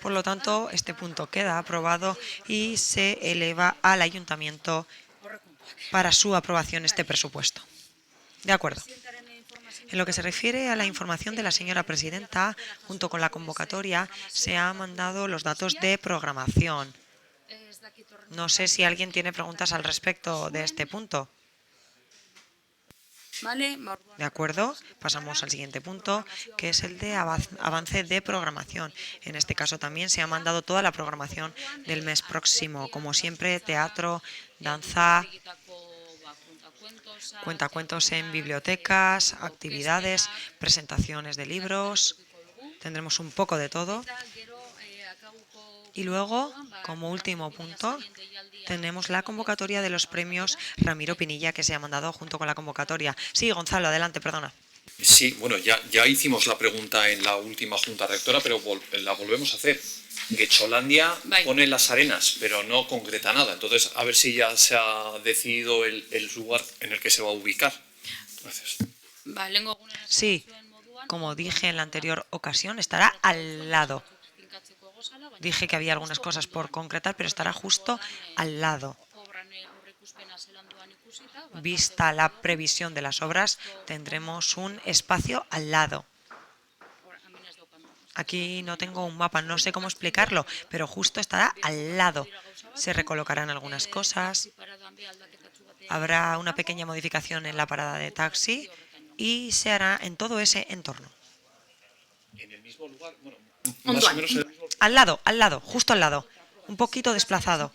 B: Por lo tanto, este punto queda aprobado y se eleva al Ayuntamiento para su aprobación este presupuesto. De acuerdo. En lo que se refiere a la información de la señora presidenta, junto con la convocatoria, se han mandado los datos de programación. No sé si alguien tiene preguntas al respecto de este punto. De acuerdo, pasamos al siguiente punto, que es el de avance de programación. En este caso también se ha mandado toda la programación del mes próximo. Como siempre, teatro, danza, cuentacuentos en bibliotecas, actividades, presentaciones de libros. Tendremos un poco de todo. Y luego, como último punto, tenemos la convocatoria de los premios Ramiro Pinilla que se ha mandado junto con la convocatoria. Sí, Gonzalo, adelante, perdona.
C: Sí, bueno, ya hicimos la pregunta en la última Junta Rectora, pero la volvemos a hacer. Getxolandia pone las arenas, pero no concreta nada. Entonces, a ver si ya se ha decidido el lugar en el que se va a ubicar. Gracias.
B: Sí, como dije en la anterior ocasión, estará al lado. Dije que había algunas cosas por concretar, pero estará justo al lado. Vista la previsión de las obras, tendremos un espacio al lado. Aquí no tengo un mapa, no sé cómo explicarlo, pero justo estará al lado. Se recolocarán algunas cosas, habrá una pequeña modificación en la parada de taxi y se hará en todo ese entorno.
C: En el mismo lugar, bueno, más o menos
B: al lado, justo al lado, un poquito desplazado.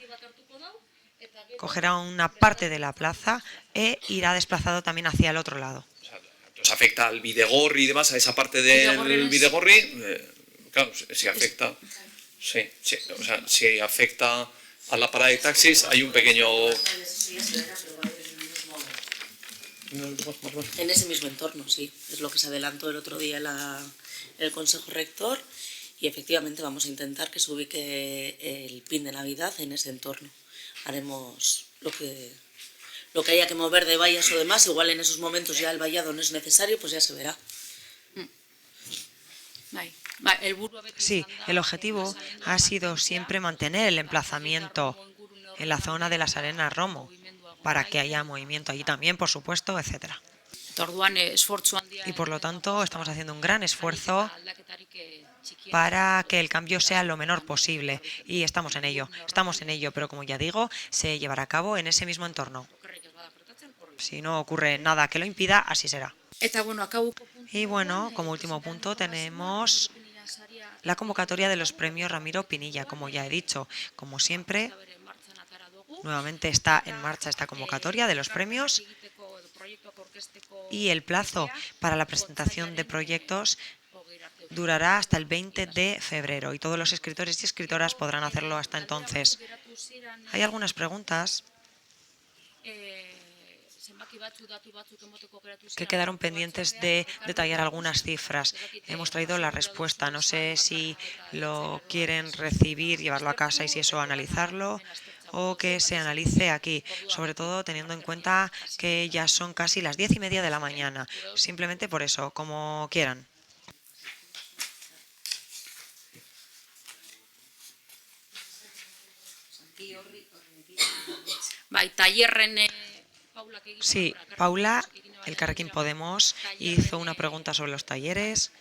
B: Cogerá una parte de la plaza e irá desplazado también hacia el otro lado.
C: Entonces afecta al Bidegorri y demás, a esa parte del Bidegorri, claro, si afecta, sí, o sea, si afecta a la parada de taxis, hay un pequeño...
G: En ese mismo entorno, sí, es lo que se adelantó el otro día el Consejo Rector y efectivamente vamos a intentar que se ubique el pin de Navidad en ese entorno. Haremos lo que haya que mover de vallas o demás, igual en esos momentos ya el vallado no es necesario, pues ya se verá.
B: Sí, el objetivo ha sido siempre mantener el emplazamiento en la zona de las Arenas Romo, para que haya movimiento allí también, por supuesto, etcétera. Y por lo tanto estamos haciendo un gran esfuerzo para que el cambio sea lo menor posible y estamos en ello, pero como ya digo, se llevará a cabo en ese mismo entorno. Si no ocurre nada que lo impida, así será. Y bueno, como último punto tenemos la convocatoria de los premios Ramiro Pinilla, como ya he dicho. Como siempre, nuevamente está en marcha esta convocatoria de los premios y el plazo para la presentación de proyectos durará hasta el 20 de febrero y todos los escritores y escritoras podrán hacerlo hasta entonces. Hay algunas preguntas que quedaron pendientes de detallar algunas cifras. Hemos traído la respuesta. No sé si lo quieren recibir, llevarlo a casa y si eso analizarlo o que se analice aquí, sobre todo teniendo en cuenta que ya son casi las 10:30 de la mañana. Simplemente por eso, como quieran. Sí, Paula, Elkarrekin Podemos, hizo una pregunta sobre los talleres,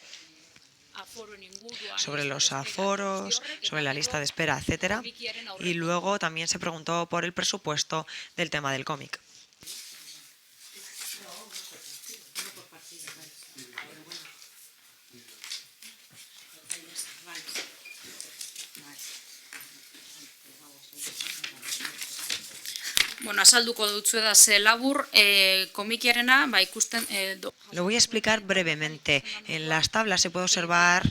B: sobre los aforos, sobre la lista de espera, etcétera. Y luego también se preguntó por el presupuesto del tema del cómic.
A: Azalduko dutzueda ze labur, komikiarena, ikusten...
B: Lo voy a explicar brevemente. En las tablas se puede observar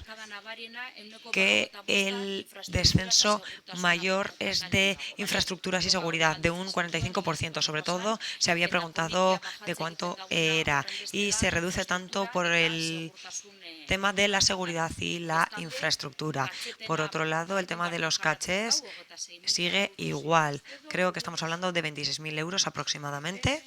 B: que el descenso mayor es de infraestructuras y seguridad, de un 45%. Sobre todo, se había preguntado de cuánto era y se reduce tanto por el tema de la seguridad y la infraestructura. Por otro lado, el tema de los cachés sigue igual. Creo que estamos hablando de 26.000 euros aproximadamente.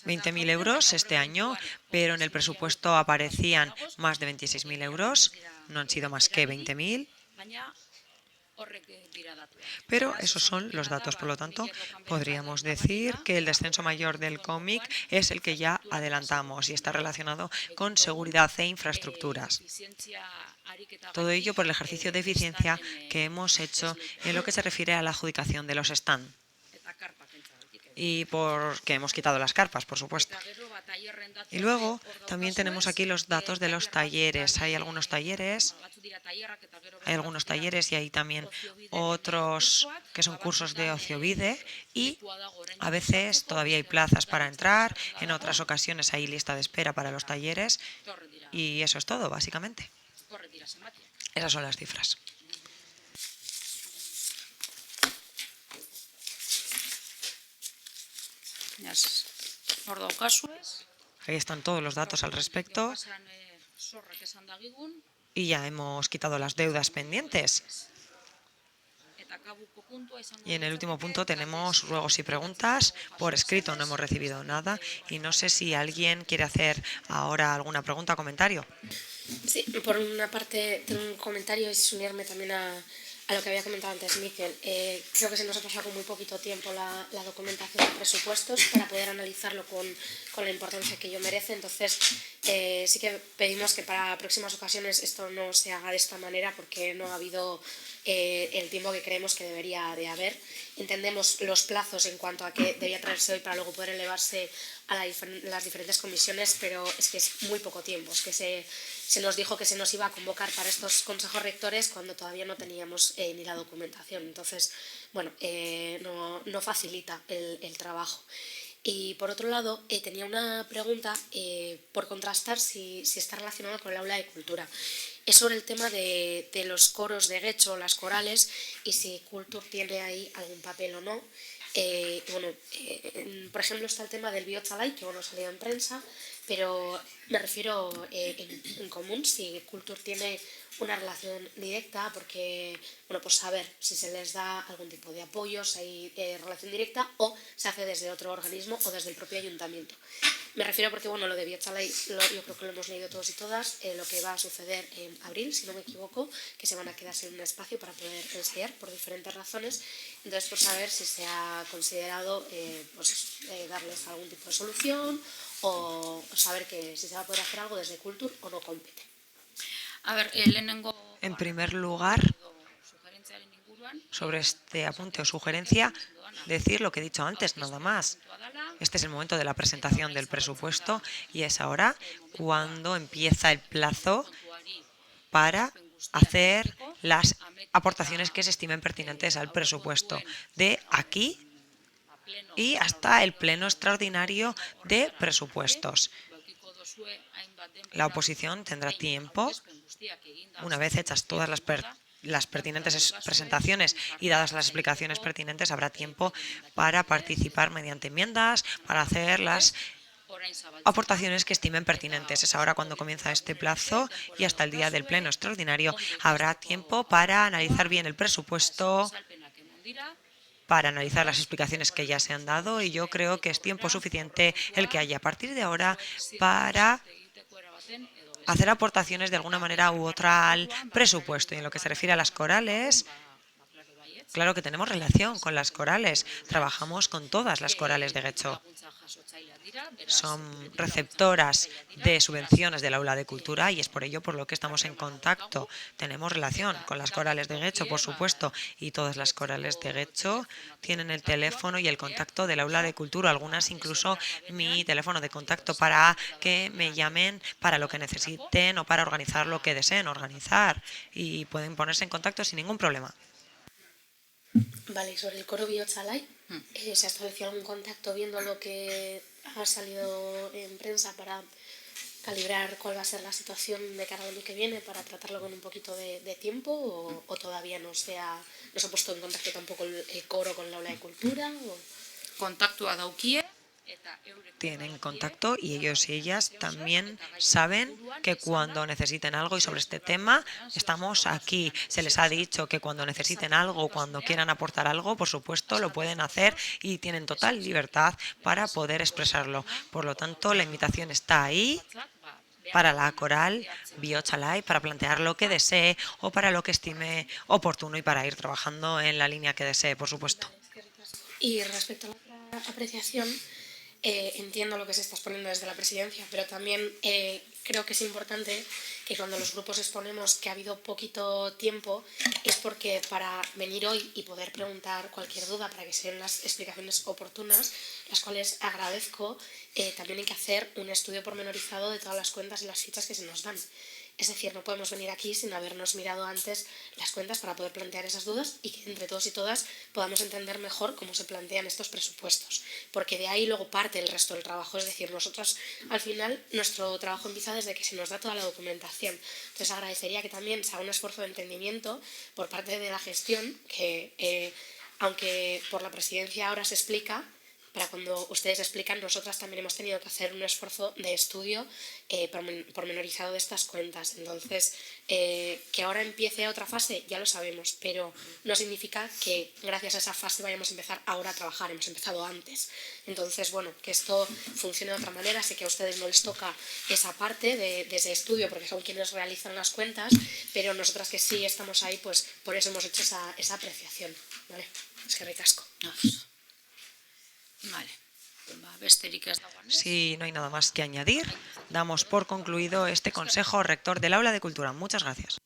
B: 20.000 euros este año, pero en el presupuesto aparecían más de 26.000 euros. No han sido más que 20.000. Pero esos son los datos, por lo tanto, podríamos decir que el descenso mayor del cómic es el que ya adelantamos y está relacionado con seguridad e infraestructuras. Todo ello por el ejercicio de eficiencia que hemos hecho en lo que se refiere a la adjudicación de los stand. Y porque hemos quitado las carpas, por supuesto. Y luego también tenemos aquí los datos de los talleres. Hay algunos talleres y hay también otros que son cursos de Ociovide y a veces todavía hay plazas para entrar, en otras ocasiones hay lista de espera para los talleres y eso es todo, básicamente. Esas son las cifras. Ahí están todos los datos al respecto. Y ya hemos quitado las deudas pendientes. Y en el último punto tenemos ruegos y preguntas. Por escrito no hemos recibido nada. Y no sé si alguien quiere hacer ahora alguna pregunta o comentario.
D: Sí, por una parte tengo un comentario y unirme también a lo que había comentado antes Miquel. Creo que se nos ha pasado con muy poquito tiempo la documentación de presupuestos para poder analizarlo con la importancia que ello merece. Entonces, sí que pedimos que para próximas ocasiones esto no se haga de esta manera porque no ha habido el tiempo que creemos que debería de haber. Entendemos los plazos en cuanto a que debía traerse hoy para luego poder elevarse a las diferentes comisiones, pero es que es muy poco tiempo. Es que se nos dijo que se nos iba a convocar para estos consejos rectores cuando todavía no teníamos ni la documentación. Entonces, bueno, no facilita el trabajo. Y por otro lado, tenía una pregunta por contrastar si está relacionada con el aula de cultura. Es sobre el tema de los coros de Getxo, las corales, y si Kultur tiene ahí algún papel o no. Por ejemplo, está el tema del Bihotzalai, que bueno, salió en prensa, pero me refiero en común si Kultur tiene una relación directa, porque, bueno, pues saber si se les da algún tipo de apoyo, si hay relación directa o se hace desde otro organismo o desde el propio ayuntamiento. Me refiero porque, bueno, lo de Biotchalai yo creo que lo hemos leído todos y todas, lo que va a suceder en abril, si no me equivoco, que se van a quedar sin un espacio para poder ensayar por diferentes razones. Entonces, por saber si se ha considerado darles algún tipo de solución o saber que si se va a poder hacer algo desde Kultur o no compete.
A: A ver,
B: En primer lugar, sobre este apunte o sugerencia, decir lo que he dicho antes, nada más. Este es el momento de la presentación del presupuesto y es ahora cuando empieza el plazo para hacer las aportaciones que se estimen pertinentes al presupuesto, de aquí y hasta el pleno extraordinario de presupuestos. La oposición tendrá tiempo, una vez hechas todas las pertinentes presentaciones y dadas las explicaciones pertinentes, habrá tiempo para participar mediante enmiendas, para hacer las aportaciones que estimen pertinentes. Es ahora cuando comienza este plazo y hasta el día del pleno extraordinario habrá tiempo para analizar bien el presupuesto, para analizar las explicaciones que ya se han dado, y yo creo que es tiempo suficiente el que haya a partir de ahora para hacer aportaciones de alguna manera u otra al presupuesto. Y en lo que se refiere a las corales, claro que tenemos relación con las corales, trabajamos con todas las corales de Getxo. Son receptoras de subvenciones del Aula de Cultura y es por ello por lo que estamos en contacto. Tenemos relación con las corales de Getxo, por supuesto, y todas las corales de Getxo tienen el teléfono y el contacto del Aula de Cultura, algunas incluso mi teléfono de contacto para que me llamen para lo que necesiten o para organizar lo que deseen organizar, y pueden ponerse en contacto sin ningún problema.
D: Vale, y sobre el coro Biotchalai, ¿se ha establecido algún contacto viendo lo que ha salido en prensa para calibrar cuál va a ser la situación de cara al año que viene para tratarlo con un poquito de tiempo o todavía no se ha puesto en contacto tampoco el coro con la Aula de Cultura?
A: Kontaktua daukie.
B: Tienen contacto y ellos y ellas también saben que cuando necesiten algo, y sobre este tema estamos aquí, se les ha dicho que cuando necesiten algo, cuando quieran aportar algo, por supuesto lo pueden hacer y tienen total libertad para poder expresarlo. Por lo tanto, la invitación está ahí para la coral Biotchalai, para plantear lo que desee o para lo que estime oportuno y para ir trabajando en la línea que desee, por supuesto.
D: Y respecto a la otra apreciación, entiendo lo que se está exponiendo desde la presidencia, pero también creo que es importante que cuando los grupos exponemos que ha habido poquito tiempo es porque para venir hoy y poder preguntar cualquier duda para que se den las explicaciones oportunas, las cuales agradezco, también hay que hacer un estudio pormenorizado de todas las cuentas y las fichas que se nos dan. Es decir, no podemos venir aquí sin habernos mirado antes las cuentas para poder plantear esas dudas y que entre todos y todas podamos entender mejor cómo se plantean estos presupuestos. Porque de ahí luego parte el resto del trabajo. Es decir, nosotros al final nuestro trabajo empieza desde que se nos da toda la documentación. Entonces agradecería que también se haga un esfuerzo de entendimiento por parte de la gestión, que aunque por la presidencia ahora se explica, para cuando ustedes explican, nosotras también hemos tenido que hacer un esfuerzo de estudio pormenorizado de estas cuentas. Entonces, que ahora empiece otra fase, ya lo sabemos, pero no significa que gracias a esa fase vayamos a empezar ahora a trabajar, hemos empezado antes. Entonces, bueno, que esto funcione de otra manera, sé que a ustedes no les toca esa parte de ese estudio porque son quienes realizan las cuentas, pero nosotras que sí estamos ahí, pues por eso hemos hecho esa apreciación. ¿Vale? Es que ricasco.
A: Vale. Besterik ez dagoenez.
B: Si no hay nada más que añadir, damos por concluido este Consejo Rector del Aula de Cultura. Muchas gracias.